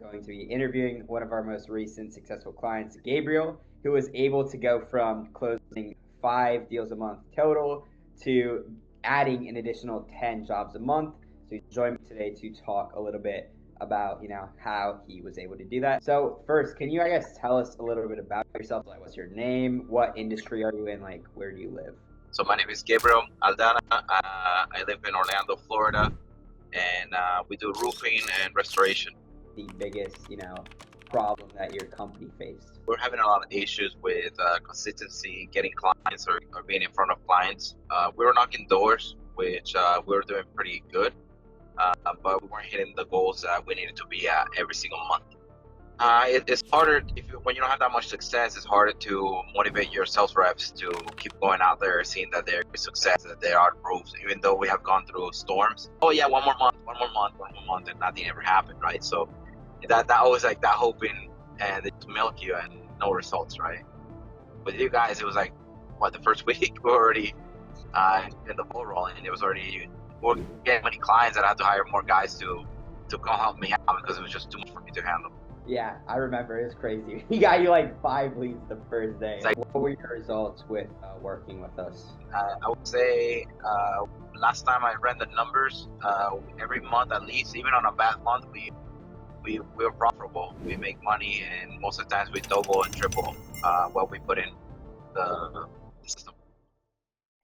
going to be interviewing one of our most recent successful clients, Gabriel, who was able to go from closing 5 deals a month total to adding an additional 10 jobs a month. So he's joined me today to talk a little bit about how he was able to do that. So first, can you tell us a little bit about yourself? Like, what's your name? What industry are you in? Like, where do you live? So my name is Gabriel Aldana. I live in Orlando, Florida, and we do roofing and restoration. The biggest problem that your company faced? We're having a lot of issues with consistency, getting clients or being in front of clients. We were knocking doors, which we were doing pretty good, but we weren't hitting the goals that we needed to be at every single month. It's harder when you don't have that much success. It's harder to motivate your sales reps to keep going out there, seeing that they're success, that they are roofs, even though we have gone through storms. Oh yeah, one more month, and nothing ever happened, right? So that always like that hoping, and they just milk you and no results, right? With you guys, it was like the first week we were already in the ball rolling, and it was already we're getting many clients that I had to hire more guys to come help me out because it was just too much for me to handle. Yeah, I remember. It was crazy. He got you like 5 leads the first day. Like, what were your results with working with us? I would say last time I ran the numbers, every month at least, even on a bad month, we're profitable. We make money, and most of the times we double and triple what we put in the system.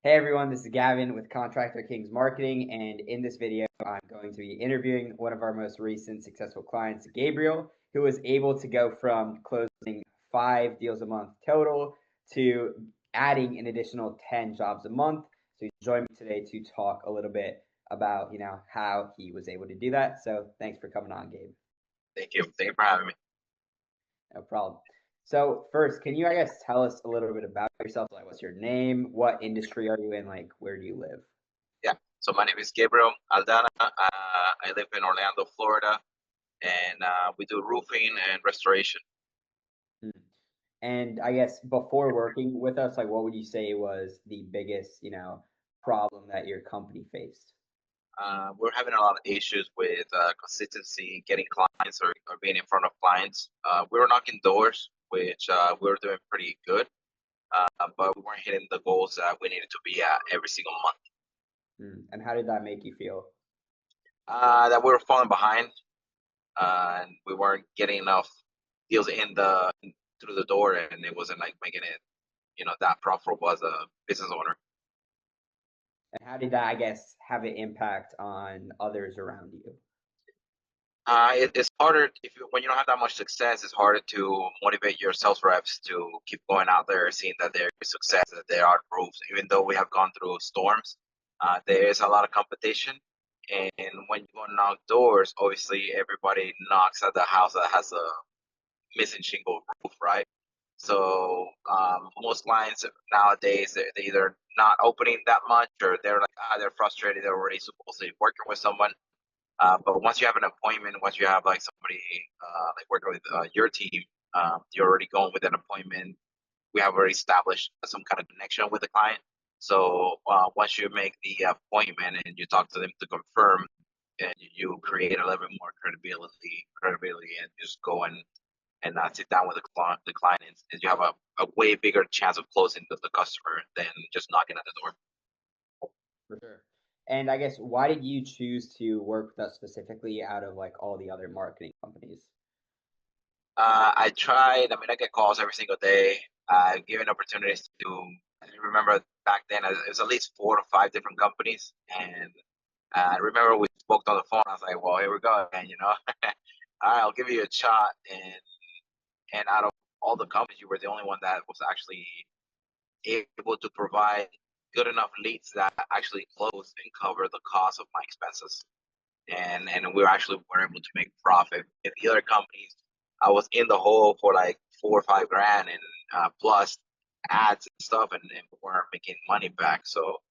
Hey everyone, this is Gavin with Contractor Kings Marketing, and in this video, I'm going to be interviewing one of our most recent successful clients, Gabriel, who was able to go from closing 5 deals a month total to adding an additional 10 jobs a month. So he's joined me today to talk a little bit about how he was able to do that. So thanks for coming on, Gabe. Thank you for having me. No problem. So first, can you tell us a little bit about yourself? Like, what's your name? What industry are you in? Like, where do you live? Yeah. So my name is Gabriel Aldana. I live in Orlando, Florida, and we do roofing and restoration. And I guess before working with us, like, what would you say was the biggest, problem that your company faced? We're having a lot of issues with consistency, getting clients or being in front of clients. We were knocking doors, which we were doing pretty good, but we weren't hitting the goals that we needed to be at every single month. And how did that make you feel? That we were falling behind, and we weren't getting enough deals through the door, and it wasn't like making it, that profitable as a business owner. And how did that, have an impact on others around you? It's harder when you don't have that much success. It's harder to motivate your sales reps to keep going out there, seeing that they're success, that they are roofs. Even though we have gone through storms, there is a lot of competition. And when you go knock doors, obviously everybody knocks at the house that has a missing shingle roof, right? So most clients nowadays, they're either not opening that much, or they're like, they're frustrated. They're already supposed to be working with someone. But once you have an appointment, once you have like somebody like working with your team, you're already going with an appointment. We have already established some kind of connection with the client. So once you make the appointment and you talk to them to confirm, and you create a little bit more credibility, and just go and sit down with the client, and you have a way bigger chance of closing the customer than just knocking at the door. For sure. And I guess, why did you choose to work with us specifically out of like all the other marketing companies? I tried. I mean, I get calls every single day. I've given opportunities to. I remember back then, it was at least 4 to 5 different companies, and I remember we spoke on the phone. I was like, "Well, here we go, and all right, I'll give you a shot." And out of all the companies, you were the only one that was actually able to provide good enough leads that actually close and cover the cost of my expenses. And we were able to make profit. If the other companies, I was in the hole for like 4 or 5 grand, and plus ads and stuff, and we weren't making money back. So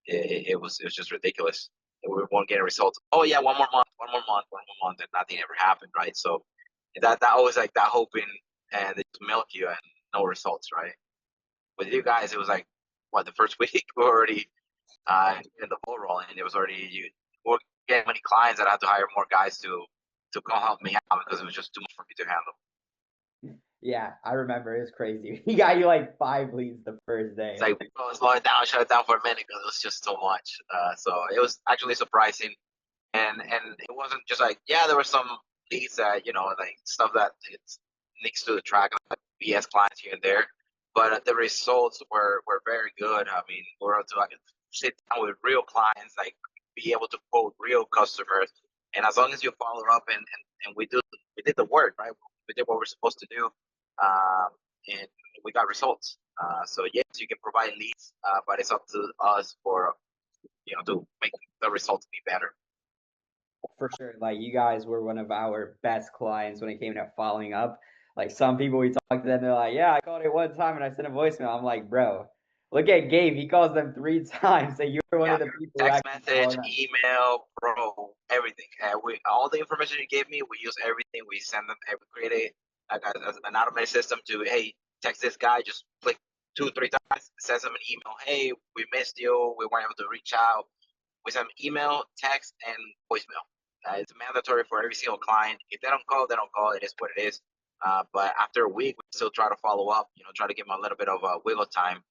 it was just ridiculous. We weren't getting results. Oh yeah, one more month, and nothing ever happened, right? So that always like that hoping, and they just milk you and no results, right? With you guys, it was like the first week we were already in the ball rolling, and it was already we're getting many clients that I had to hire more guys to to come help me out because it was just too much for me to handle. Yeah, I remember. It was crazy. He got you like 5 leads the first It's day. like, bro, slow it down, shut it down for a minute because it was just so much. So it was actually surprising, and it wasn't just like, yeah, there were some leads that like stuff that it's needs to the track, like BS clients here and there, but the results were very good. I mean, we're able to like sit down with real clients, like be able to quote real customers, and as long as you follow up and we did the work, right? We did what we're supposed to do, and we got results. So yes, you can provide leads, but it's up to us for to make the results be better. For sure. Like you guys were one of our best clients when it came to following up. Like some people we talk to them, they're like, "Yeah, I called it one time and I sent a voicemail." I'm like, "Bro, look at Gabe. He calls them 3 times, so you're one Yeah, of the people who text actually follow message, up." email, bro, everything. We all the information you gave me, we use everything. We send them. We create an automated system to text this guy. Just click 2 3 times, send them an email. Hey, we missed you. We weren't able to reach out. We send them email, text, and voicemail. It's mandatory for every single client. If they don't call, they don't call. It is what it is. But after a week, we still try to follow up. Try to give them a little bit of wiggle time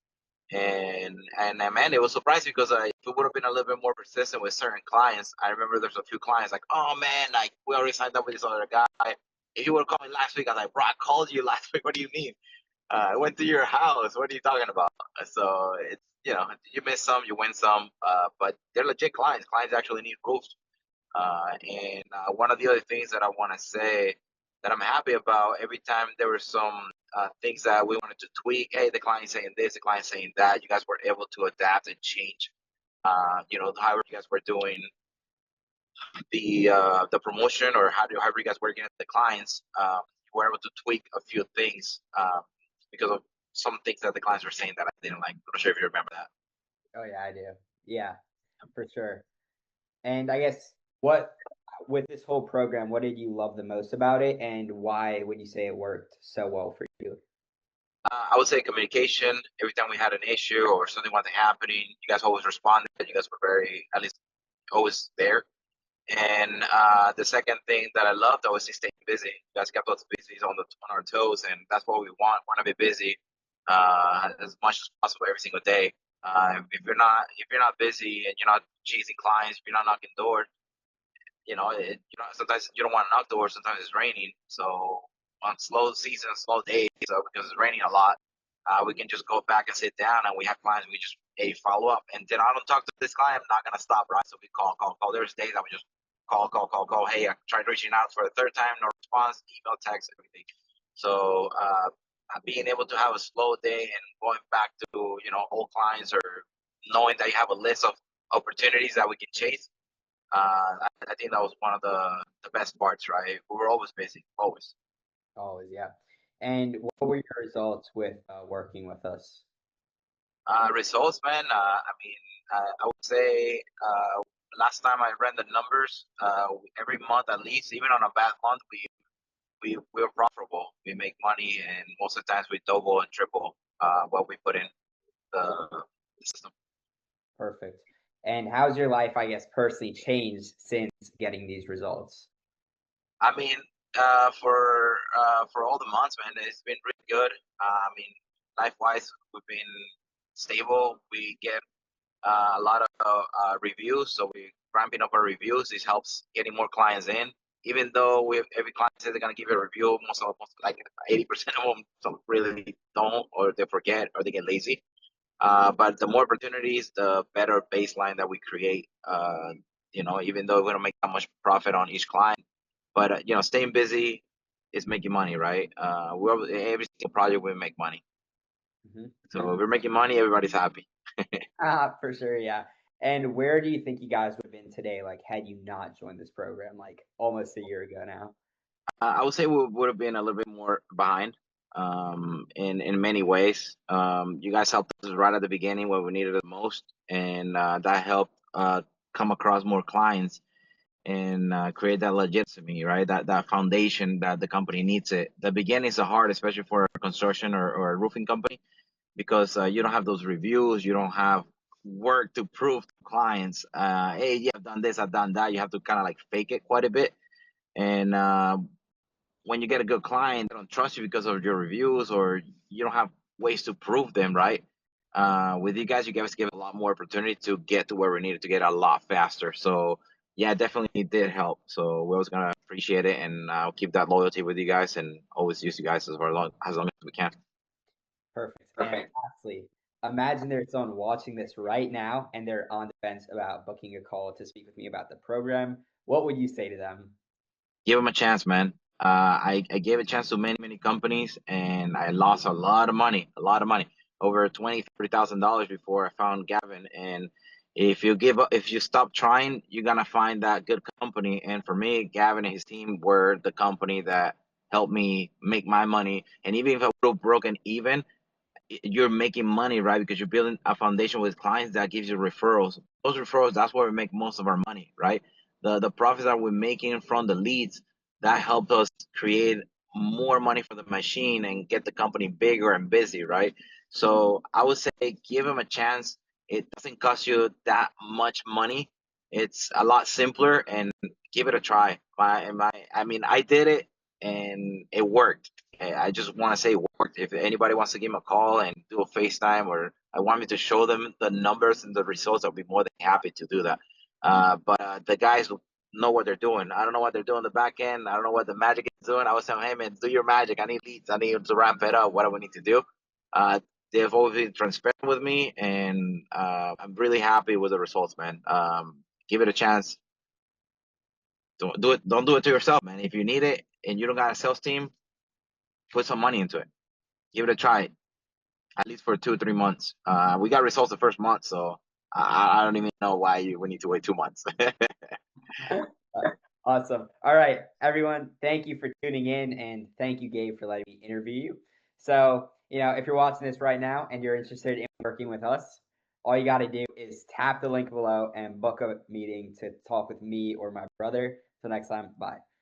and man, it was surprising because if we would have been a little bit more persistent with certain clients, I remember there's a few clients like, oh man, like we already signed up with this other guy. If you would have called me last week, I was like, bro, I called you last week. What do you mean? I went to your house. What are you talking about? So it's you miss some, you win some, but they're legit clients. Clients actually need proof. And one of the other things that I want to say that I'm happy about, every time there were some things that we wanted to tweak, hey, the client's saying this, the client's saying that, you guys were able to adapt and change. However you guys were doing the promotion or however you guys were getting the clients, you were able to tweak a few things because of some things that the clients were saying that I didn't like. I'm not sure if you remember that. Oh yeah, I do. Yeah, for sure. And I guess what with this whole program, what did you love the most about it, and why would you say it worked so well for you? I would say communication. Every time we had an issue or something wasn't happening, you guys always responded. You guys were very, at least, always there. And the second thing that I loved, obviously, staying busy. You guys kept us busy on our toes, and that's what we want. Want to be busy as much as possible every single day. If you're not busy and you're not chasing clients, if you're not knocking doors, sometimes you don't want to knock doors. Sometimes it's raining, so on slow seasons, slow days, because it's raining a lot, we can just go back and sit down, and we have clients. We just follow up, and then I don't talk to this client. I'm not gonna stop, right? So we call. There's days I would just call. Hey, I tried reaching out for the third time, no response. Email, text, everything. So being able to have a slow day and going back to old clients or knowing that you have a list of opportunities that we can chase, I think that was one of the best parts, right? We were always busy, always. Always, yeah. And what were your results with working with us? Results, man. I mean, I would say last time I ran the numbers, every month at least, even on a bad month, we're profitable. We make money, and most of the times we double and triple what we put in the system. Perfect. And how's your life, I guess, personally changed since getting these results? I mean, for all the months, man, it's been really good. I mean, life wise, we've been stable. We get a lot of reviews, so we're ramping up our reviews. This helps getting more clients in. Even though every client says they're gonna give you a review, most like 80% of them some really don't, or they forget, or they get lazy. But the more opportunities, the better baseline that we create. Even though we don't make that much profit on each client, but staying busy is making money, right? Every single project we make money. Hmm. So if we're making money, everybody's happy. For sure, yeah. And where do you think you guys would have been today, like had you not joined this program, like almost a year ago now? I would say we would have been a little bit more behind in many ways. You guys helped us right at the beginning when we needed it the most, and that helped come across more clients and create that legitimacy, right? That foundation that the company needs. It. The beginnings are hard, especially for a construction or a roofing company, because you don't have those reviews, you don't have work to prove to clients. Hey, yeah, I've done this, I've done that. You have to kind of like fake it quite a bit, And when you get a good client, they don't trust you because of your reviews, or you don't have ways to prove them, right? With you guys give a lot more opportunity to get to where we needed to get a lot faster. So yeah, definitely did help. So we're always gonna appreciate it, and I'll keep that loyalty with you guys, and always use you guys as long as we can. Perfect. And Perfect. lastly, imagine there's someone watching this right now and they're on the fence about booking a call to speak with me about the program. What would you say to them? Give them a chance, man. I gave a chance to many companies, and I lost a lot of money, over $20,000-$30,000 before I found Gavin. And if you give up, if you stop trying, you're gonna find that good company. And for me, Gavin and his team were the company that helped me make my money. And even if I would have broken even, you're making money, right? Because you're building a foundation with clients that gives you referrals. Those referrals, that's where we make most of our money, right? The profits that we're making from the leads, that helped us create more money for the machine and get the company bigger and busy, right? So I would say give them a chance. It doesn't cost you that much money. It's a lot simpler, and give it a try. I mean, I did it and it worked. I just want to say it worked. If anybody wants to give me a call and do a FaceTime, or I want me to show them the numbers and the results, I'll be more than happy to do that. But the guys know what they're doing. I don't know what they're doing in the back end. I don't know what the magic is doing. I was telling, hey man, do your magic. I need leads. I need to ramp it up. What do we need to do? Uh, they've always been transparent with me, and I'm really happy with the results, man. Give it a chance. Don't do it. Don't do it to yourself, man. If you need it and you don't got a sales team, put some money into it. Give it a try, at least for 2 or 3 months. We got results the first month, so I don't even know why we need to wait 2 months. Awesome. All right, everyone. Thank you for tuning in, and thank you, Gabe, for letting me interview you. So, if you're watching this right now and you're interested in working with us, all you got to do is tap the link below and book a meeting to talk with me or my brother. Till next time, bye.